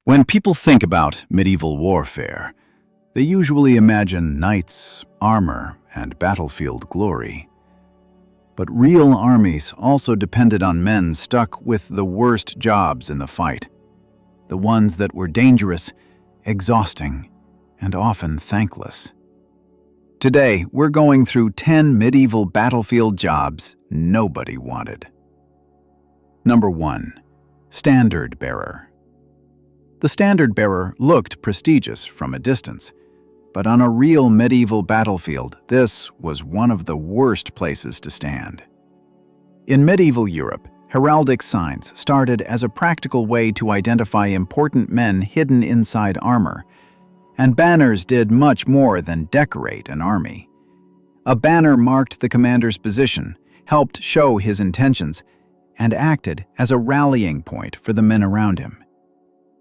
When people think about medieval warfare, they usually imagine knights, armor, and battlefield glory. But real armies also depended on men stuck with the worst jobs in the fight, the ones that were dangerous, exhausting, and often thankless. Today, we're going through 10 medieval battlefield jobs nobody wanted. Number 1. Standard bearer. The standard bearer looked prestigious from a distance, but on a real medieval battlefield, this was one of the worst places to stand. In medieval Europe, heraldic signs started as a practical way to identify important men hidden inside armor, and banners did much more than decorate an army. A banner marked the commander's position, helped show his intentions, and acted as a rallying point for the men around him.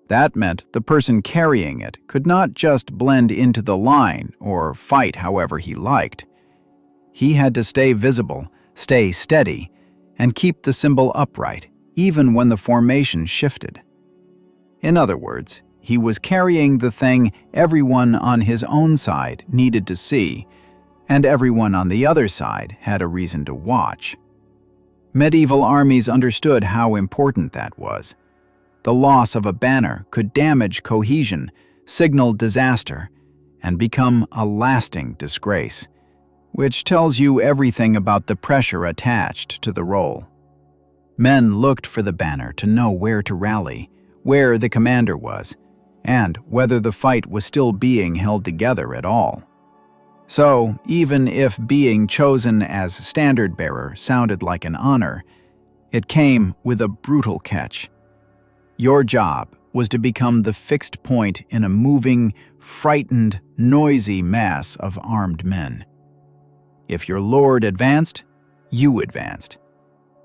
That meant the person carrying it could not just blend into the line or fight however he liked. He had to stay visible, stay steady, and keep the symbol upright, even when the formation shifted. In other words, he was carrying the thing everyone on his own side needed to see, and everyone on the other side had a reason to watch. Medieval armies understood how important that was. The loss of a banner could damage cohesion, signal disaster, and become a lasting disgrace, which tells you everything about the pressure attached to the role. Men looked for the banner to know where to rally, where the commander was, and whether the fight was still being held together at all. So, even if being chosen as standard bearer sounded like an honor, it came with a brutal catch. Your job was to become the fixed point in a moving, frightened, noisy mass of armed men. If your lord advanced, you advanced.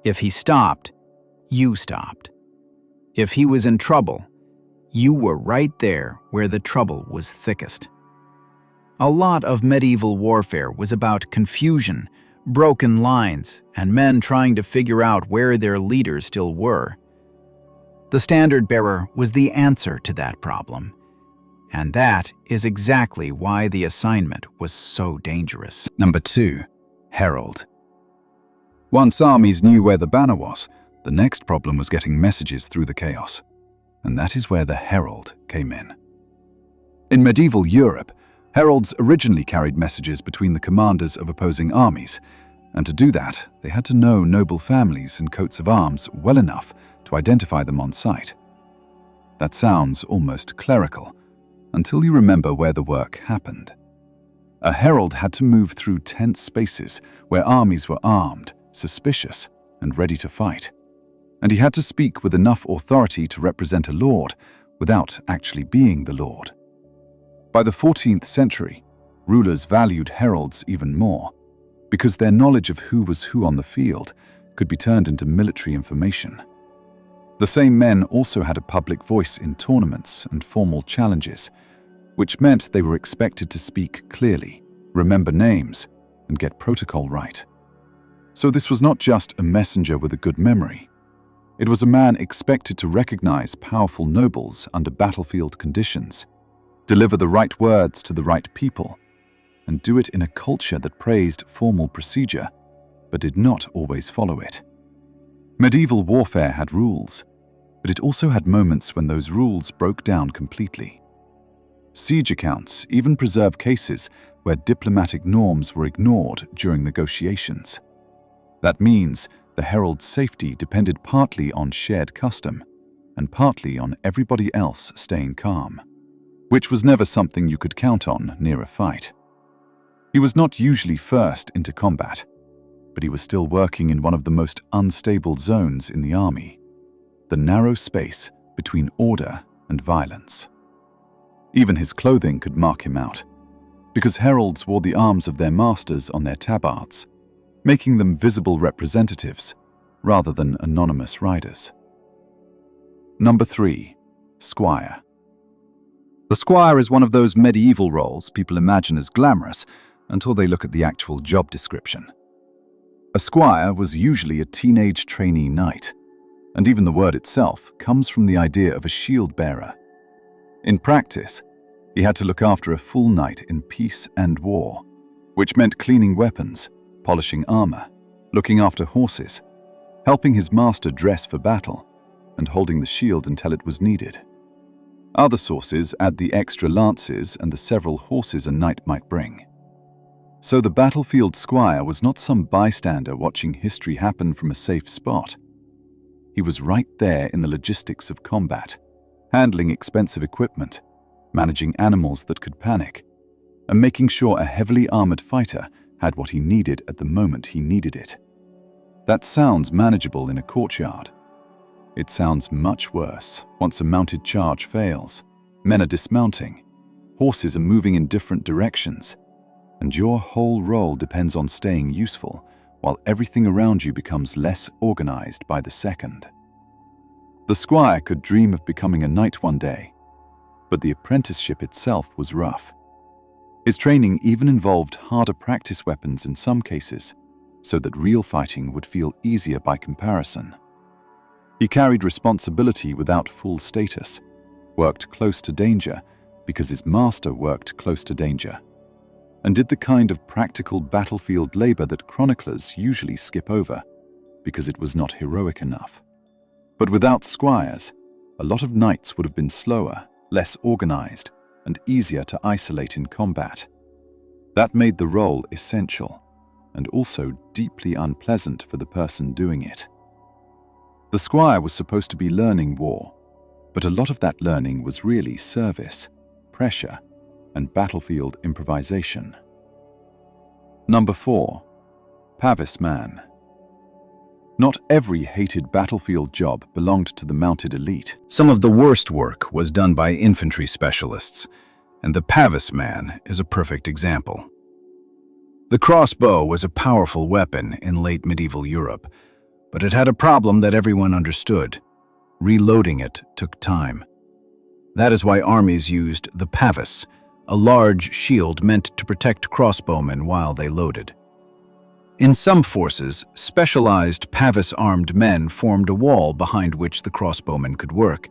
If he stopped, you stopped. If he was in trouble, you were right there where the trouble was thickest. A lot of medieval warfare was about confusion, broken lines, and men trying to figure out where their leaders still were. The standard bearer was the answer to that problem, and that is exactly why the assignment was so dangerous. Number 2. Herald. Once armies knew where the banner was, the next problem was getting messages through the chaos, and that is where the herald came in. In medieval Europe, heralds originally carried messages between the commanders of opposing armies, and to do that, they had to know noble families and coats of arms well enough to identify them on sight. That sounds almost clerical, until you remember where the work happened. A herald had to move through tense spaces where armies were armed, suspicious, and ready to fight. And he had to speak with enough authority to represent a lord without actually being the lord. By the 14th century, rulers valued heralds even more, because their knowledge of who was who on the field could be turned into military information. The same men also had a public voice in tournaments and formal challenges, which meant they were expected to speak clearly, remember names, and get protocol right. So this was not just a messenger with a good memory. It was a man expected to recognize powerful nobles under battlefield conditions, deliver the right words to the right people, and do it in a culture that praised formal procedure, but did not always follow it. Medieval warfare had rules, but it also had moments when those rules broke down completely. Siege accounts even preserve cases where diplomatic norms were ignored during negotiations. That means the herald's safety depended partly on shared custom and partly on everybody else staying calm, which was never something you could count on near a fight. He was not usually first into combat, but he was still working in one of the most unstable zones in the army, the narrow space between order and violence. Even his clothing could mark him out, because heralds wore the arms of their masters on their tabards, making them visible representatives rather than anonymous riders. Number 3. Squire. The squire is one of those medieval roles people imagine as glamorous until they look at the actual job description. A squire was usually a teenage trainee knight, and even the word itself comes from the idea of a shield bearer, In practice, he had to look after a full knight in peace and war, which meant cleaning weapons, polishing armor, looking after horses, helping his master dress for battle, and holding the shield until it was needed. Other sources add the extra lances and the several horses a knight might bring. So the battlefield squire was not some bystander watching history happen from a safe spot. He was right there in the logistics of combat, handling expensive equipment, managing animals that could panic, and making sure a heavily armored fighter had what he needed at the moment he needed it. That sounds manageable in a courtyard. It sounds much worse once a mounted charge fails. Men are dismounting, horses are moving in different directions, and your whole role depends on staying useful while everything around you becomes less organized by the second. The squire could dream of becoming a knight one day, but the apprenticeship itself was rough. His training even involved harder practice weapons in some cases, so that real fighting would feel easier by comparison. He carried responsibility without full status, worked close to danger because his master worked close to danger, and did the kind of practical battlefield labor that chroniclers usually skip over because it was not heroic enough. But without squires, a lot of knights would have been slower, less organized, and easier to isolate in combat. That made the role essential, and also deeply unpleasant for the person doing it. The squire was supposed to be learning war, but a lot of that learning was really service, pressure, and battlefield improvisation. Number 4. Pavis man. Not every hated battlefield job belonged to the mounted elite. Some of the worst work was done by infantry specialists, and the pavis man is a perfect example. The crossbow was a powerful weapon in late medieval Europe, but it had a problem that everyone understood. Reloading it took time. That is why armies used the pavis, a large shield meant to protect crossbowmen while they loaded. In some forces, specialized pavis-armed men formed a wall behind which the crossbowmen could work,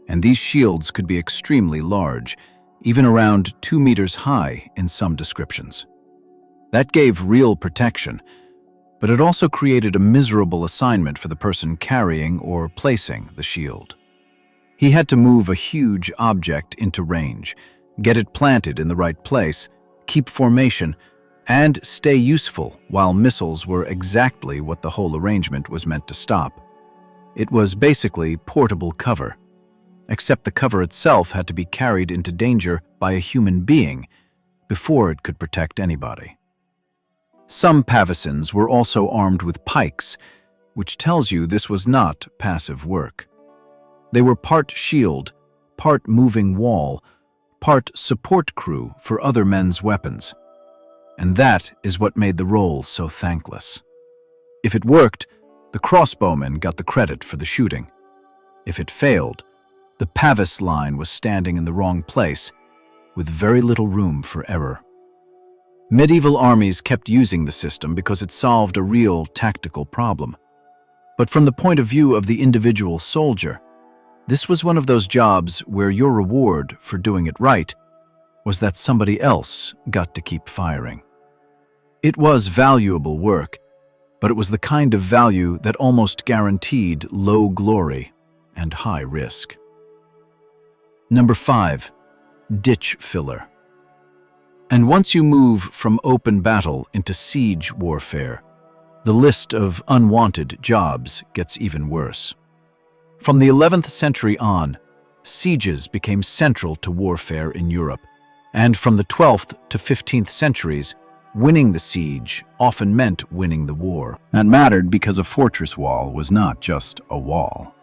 and these shields could be extremely large, even around 2 meters high in some descriptions. That gave real protection, but it also created a miserable assignment for the person carrying or placing the shield. He had to move a huge object into range, get it planted in the right place, keep formation, and stay useful while missiles were exactly what the whole arrangement was meant to stop. It was basically portable cover, except the cover itself had to be carried into danger by a human being before it could protect anybody. Some pavisans were also armed with pikes, which tells you this was not passive work. They were part shield, part moving wall, part support crew for other men's weapons. And that is what made the role so thankless. If it worked, the crossbowman got the credit for the shooting. If it failed, the pavis line was standing in the wrong place, with very little room for error. Medieval armies kept using the system because it solved a real tactical problem. But from the point of view of the individual soldier, this was one of those jobs where your reward for doing it right was that somebody else got to keep firing. It was valuable work, but it was the kind of value that almost guaranteed low glory and high risk. Number 5. Ditch filler. And once you move from open battle into siege warfare, the list of unwanted jobs gets even worse. From the 11th century on, sieges became central to warfare in Europe, and from the 12th to 15th centuries, winning the siege often meant winning the war. That mattered because a fortress wall was not just a wall.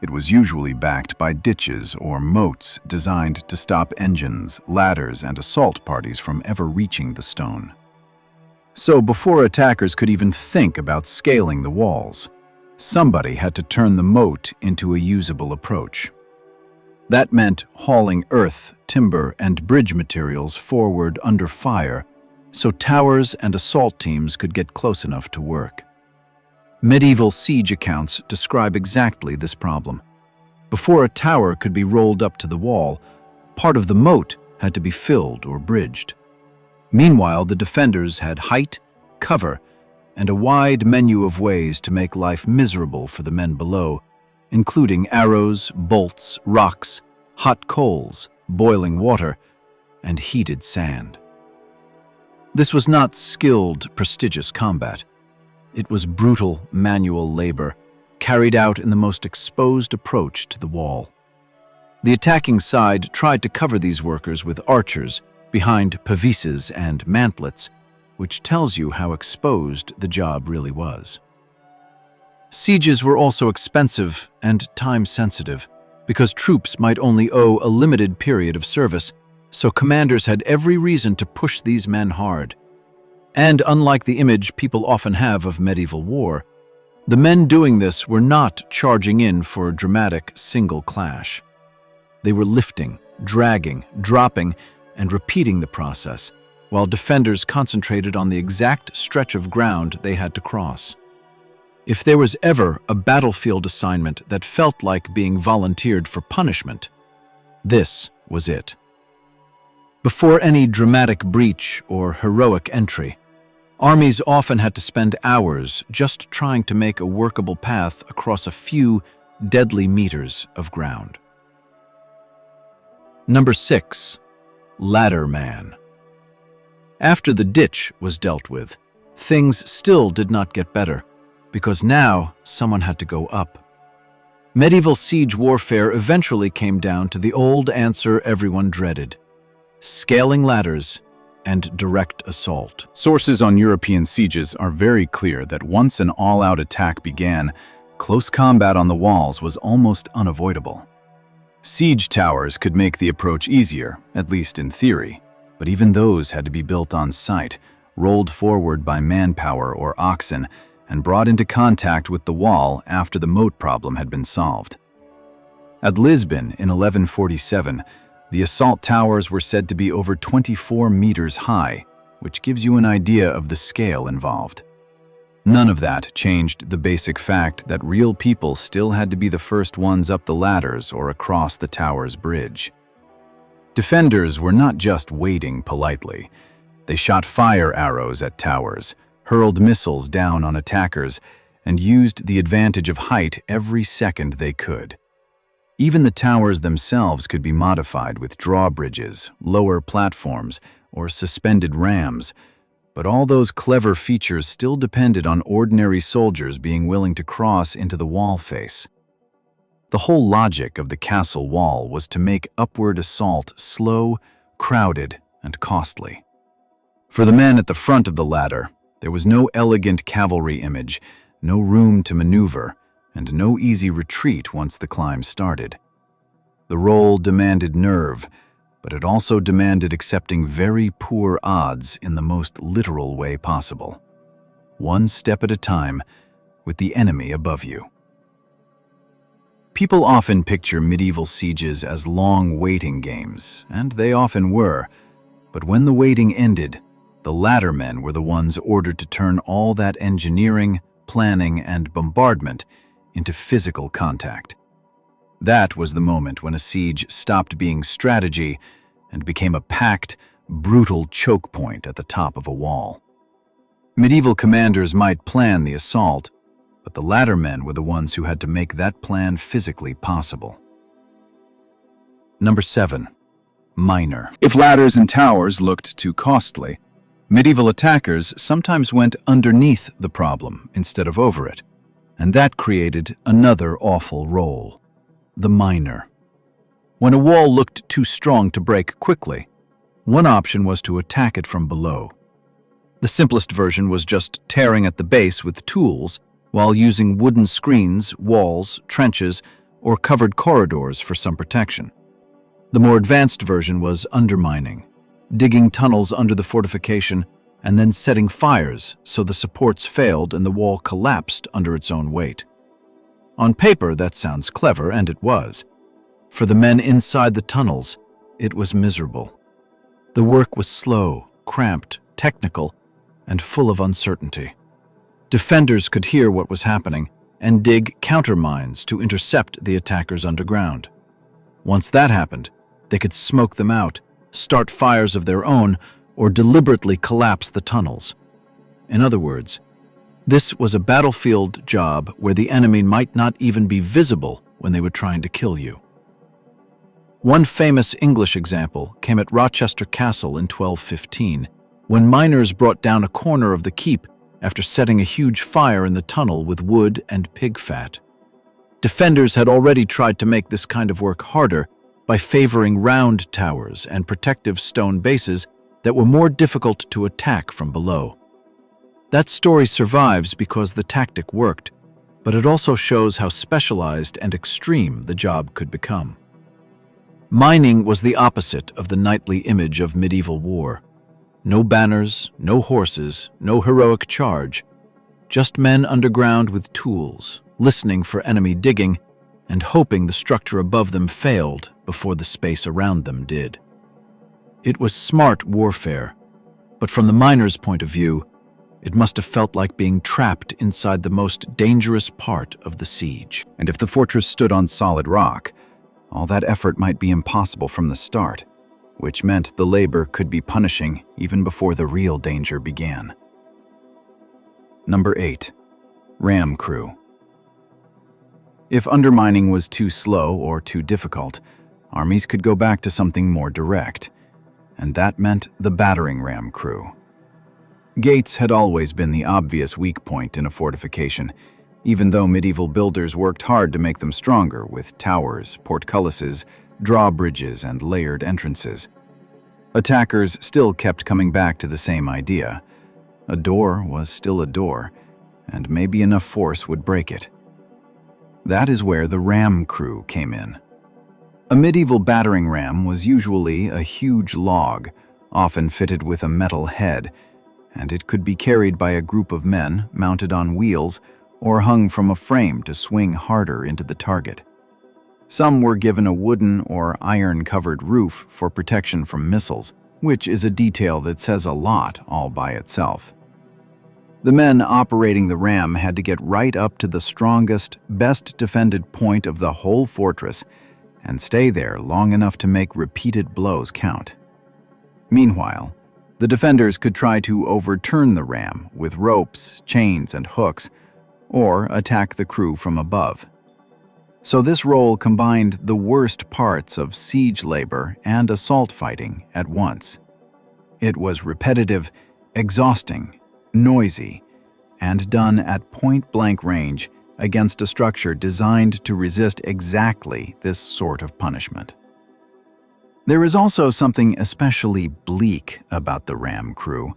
It was usually backed by ditches or moats designed to stop engines, ladders, and assault parties from ever reaching the stone. So before attackers could even think about scaling the walls, somebody had to turn the moat into a usable approach. That meant hauling earth, timber, and bridge materials forward under fire so towers and assault teams could get close enough to work. Medieval siege accounts describe exactly this problem. Before a tower could be rolled up to the wall, part of the moat had to be filled or bridged. Meanwhile, the defenders had height, cover, and a wide menu of ways to make life miserable for the men below, including arrows, bolts, rocks, hot coals, boiling water, and heated sand. This was not skilled, prestigious combat. It was brutal, manual labor, carried out in the most exposed approach to the wall. The attacking side tried to cover these workers with archers behind pavises and mantlets, which tells you how exposed the job really was. Sieges were also expensive and time-sensitive, because troops might only owe a limited period of service, so commanders had every reason to push these men hard. And unlike the image people often have of medieval war, the men doing this were not charging in for a dramatic single clash. They were lifting, dragging, dropping, and repeating the process, while defenders concentrated on the exact stretch of ground they had to cross. If there was ever a battlefield assignment that felt like being volunteered for punishment, this was it. Before any dramatic breach or heroic entry, armies often had to spend hours just trying to make a workable path across a few deadly meters of ground. Number 6. Ladder Man. After the ditch was dealt with, things still did not get better, because now someone had to go up. Medieval siege warfare eventually came down to the old answer everyone dreaded: scaling ladders and direct assault. Sources on European sieges are very clear that once an all-out attack began, close combat on the walls was almost unavoidable. Siege towers could make the approach easier, at least in theory, but even those had to be built on site, rolled forward by manpower or oxen, and brought into contact with the wall after the moat problem had been solved. At Lisbon in 1147, the assault towers were said to be over 24 meters high, which gives you an idea of the scale involved. None of that changed the basic fact that real people still had to be the first ones up the ladders or across the tower's bridge. Defenders were not just waiting politely. They shot fire arrows at towers, hurled missiles down on attackers, and used the advantage of height every second they could. Even the towers themselves could be modified with drawbridges, lower platforms, or suspended rams, but all those clever features still depended on ordinary soldiers being willing to cross into the wall face. The whole logic of the castle wall was to make upward assault slow, crowded, and costly. For the men at the front of the ladder, there was no elegant cavalry image, no room to maneuver, and no easy retreat once the climb started. The role demanded nerve, but it also demanded accepting very poor odds in the most literal way possible. One step at a time, with the enemy above you. People often picture medieval sieges as long waiting games, and they often were, but when the waiting ended, the ladder men were the ones ordered to turn all that engineering, planning, and bombardment into physical contact. That was the moment when a siege stopped being strategy and became a packed, brutal choke point at the top of a wall. Medieval commanders might plan the assault, but the ladder men were the ones who had to make that plan physically possible. Number 7. Minor. If ladders and towers looked too costly, medieval attackers sometimes went underneath the problem instead of over it, and that created another awful role: the minor. When a wall looked too strong to break quickly, one option was to attack it from below. The simplest version was just tearing at the base with tools while using wooden screens, walls, trenches, or covered corridors for some protection. The more advanced version was undermining, digging tunnels under the fortification, and then setting fires so the supports failed and the wall collapsed under its own weight. On paper, that sounds clever, and it was. For the men inside the tunnels, it was miserable. The work was slow, cramped, technical, and full of uncertainty. Defenders could hear what was happening and dig countermines to intercept the attackers underground. Once that happened, They could smoke them out, start fires of their own, or deliberately collapse the tunnels. In other words, this was a battlefield job where the enemy might not even be visible when they were trying to kill you. One famous English example came at Rochester Castle in 1215, when miners brought down a corner of the keep after setting a huge fire in the tunnel with wood and pig fat. Defenders had already tried to make this kind of work harder by favoring round towers and protective stone bases that were more difficult to attack from below. That story survives because the tactic worked, but it also shows how specialized and extreme the job could become. Mining was the opposite of the knightly image of medieval war. No banners, no horses, no heroic charge, just men underground with tools, listening for enemy digging and hoping the structure above them failed before the space around them did. It was smart warfare, but from the miner's point of view, it must have felt like being trapped inside the most dangerous part of the siege. And if the fortress stood on solid rock, all that effort might be impossible from the start, which meant the labor could be punishing even before the real danger began. Number 8. Ram crew. If undermining was too slow or too difficult, armies could go back to something more direct, and that meant the battering ram crew. Gates had always been the obvious weak point in a fortification, even though medieval builders worked hard to make them stronger with towers, portcullises, drawbridges, and layered entrances. Attackers still kept coming back to the same idea. A door was still a door, and maybe enough force would break it. That is where the ram crew came in. A medieval battering ram was usually a huge log, often fitted with a metal head, and it could be carried by a group of men mounted on wheels or hung from a frame to swing harder into the target. Some were given a wooden or iron-covered roof for protection from missiles, which is a detail that says a lot all by itself. The men operating the ram had to get right up to the strongest, best-defended point of the whole fortress and stay there long enough to make repeated blows count. Meanwhile, the defenders could try to overturn the ram with ropes, chains, and hooks, or attack the crew from above. So this role combined the worst parts of siege labor and assault fighting at once. It was repetitive, exhausting, noisy, and done at point-blank range against a structure designed to resist exactly this sort of punishment. There is also something especially bleak about the ram crew,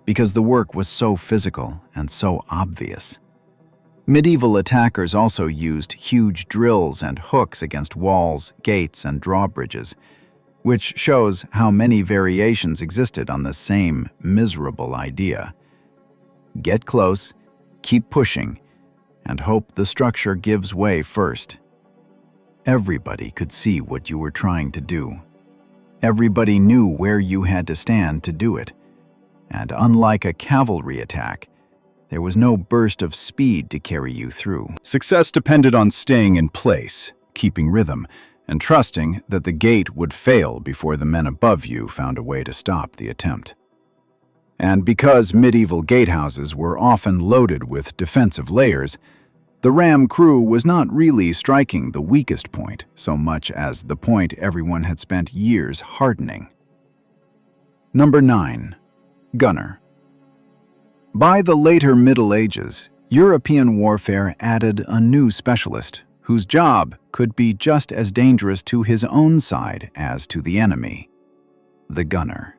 because the work was so physical and so obvious. Medieval attackers also used huge drills and hooks against walls, gates, and drawbridges, which shows how many variations existed on the same miserable idea. Get close, keep pushing, and hope the structure gives way first. Everybody could see what you were trying to do. Everybody knew where you had to stand to do it, and unlike a cavalry attack, there was no burst of speed to carry you through. Success depended on staying in place, keeping rhythm, and trusting that the gate would fail before the men above you found a way to stop the attempt. And because medieval gatehouses were often loaded with defensive layers, the ram crew was not really striking the weakest point so much as the point everyone had spent years hardening. Number 9. Gunner. By the later Middle Ages, European warfare added a new specialist whose job could be just as dangerous to his own side as to the enemy: the gunner.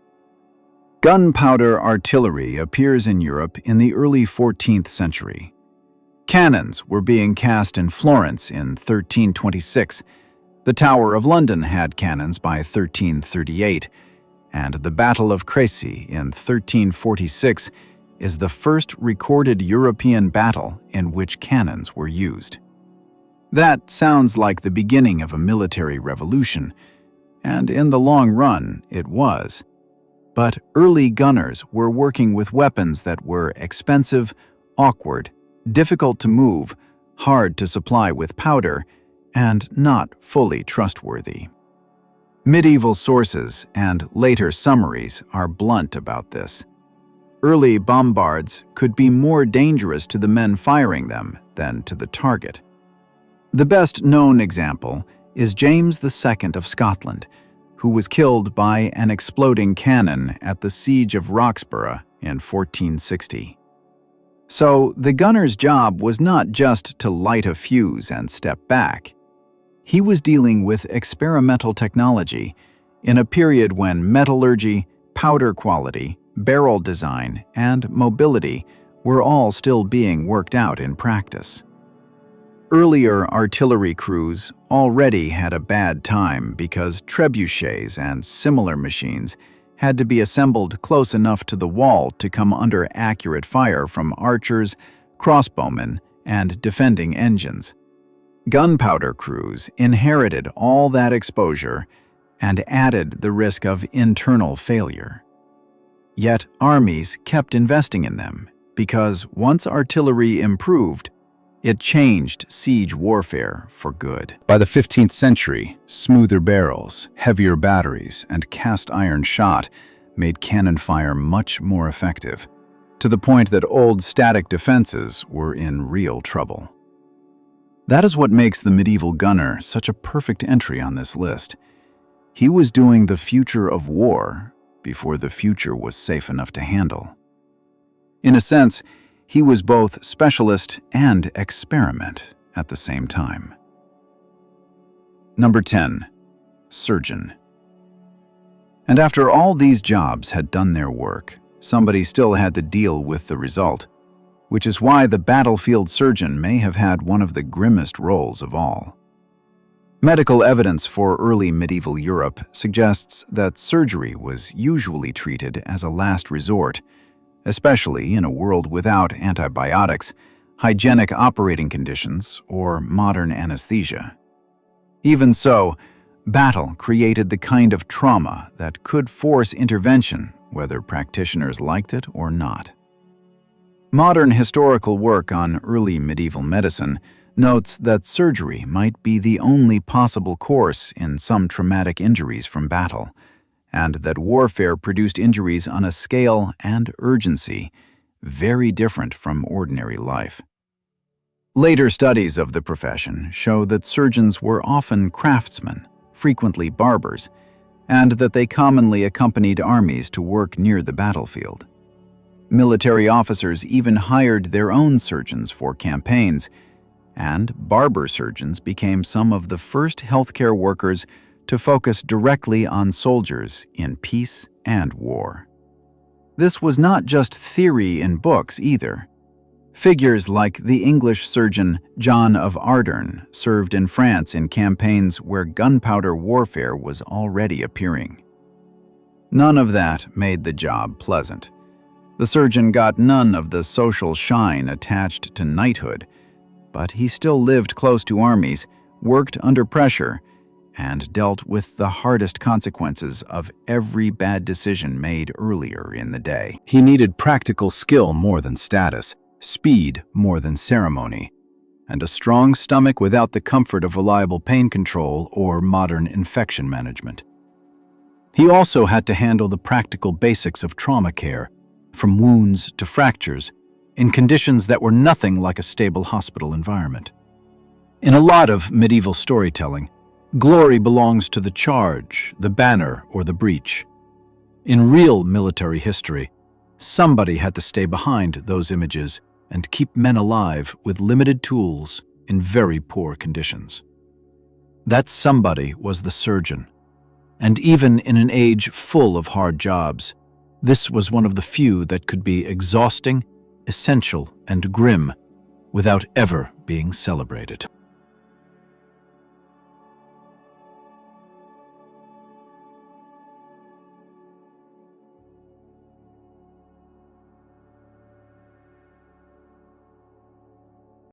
Gunpowder artillery appears in Europe in the early 14th century. Cannons were being cast in Florence in 1326, the Tower of London had cannons by 1338, and the Battle of Crécy in 1346 is the first recorded European battle in which cannons were used. That sounds like the beginning of a military revolution, and in the long run it was. But early gunners were working with weapons that were expensive, awkward, difficult to move, hard to supply with powder, and not fully trustworthy. Medieval sources and later summaries are blunt about this. Early bombards could be more dangerous to the men firing them than to the target. The best-known example is James II of Scotland, who was killed by an exploding cannon at the Siege of Roxburgh in 1460. So the gunner's job was not just to light a fuse and step back. He was dealing with experimental technology in a period when metallurgy, powder quality, barrel design, and mobility were all still being worked out in practice. Earlier artillery crews already had a bad time because trebuchets and similar machines had to be assembled close enough to the wall to come under accurate fire from archers, crossbowmen, and defending engines. Gunpowder crews inherited all that exposure and added the risk of internal failure. Yet armies kept investing in them because once artillery improved, it changed siege warfare for good. By the 15th century, smoother barrels, heavier batteries, and cast iron shot made cannon fire much more effective, to the point that old static defenses were in real trouble. That is what makes the medieval gunner such a perfect entry on this list. He was doing the future of war before the future was safe enough to handle. In a sense, he was both specialist and experiment at the same time. Number 10. Surgeon. And after all these jobs had done their work, somebody still had to deal with the result, which is why the battlefield surgeon may have had one of the grimmest roles of all. Medical evidence for early medieval Europe suggests that surgery was usually treated as a last resort, especially in a world without antibiotics, hygienic operating conditions, or modern anesthesia. Even so, battle created the kind of trauma that could force intervention, whether practitioners liked it or not. Modern historical work on early medieval medicine notes that surgery might be the only possible course in some traumatic injuries from battle, and that warfare produced injuries on a scale and urgency very different from ordinary life. Later studies of the profession show that surgeons were often craftsmen, frequently barbers, and that they commonly accompanied armies to work near the battlefield. Military officers even hired their own surgeons for campaigns, and barber surgeons became some of the first healthcare workers to focus directly on soldiers in peace and war. This was not just theory in books either. Figures like the English surgeon John of Ardern served in France in campaigns where gunpowder warfare was already appearing. None of that made the job pleasant. The surgeon got none of the social shine attached to knighthood, but he still lived close to armies, worked under pressure, and dealt with the hardest consequences of every bad decision made earlier in the day. He needed practical skill more than status, speed more than ceremony, and a strong stomach without the comfort of reliable pain control or modern infection management. He also had to handle the practical basics of trauma care, from wounds to fractures, in conditions that were nothing like a stable hospital environment. In a lot of medieval storytelling, glory belongs to the charge, the banner, or the breach. In real military history, somebody had to stay behind those images and keep men alive with limited tools in very poor conditions. That somebody was the surgeon. And even in an age full of hard jobs, this was one of the few that could be exhausting, essential, and grim without ever being celebrated.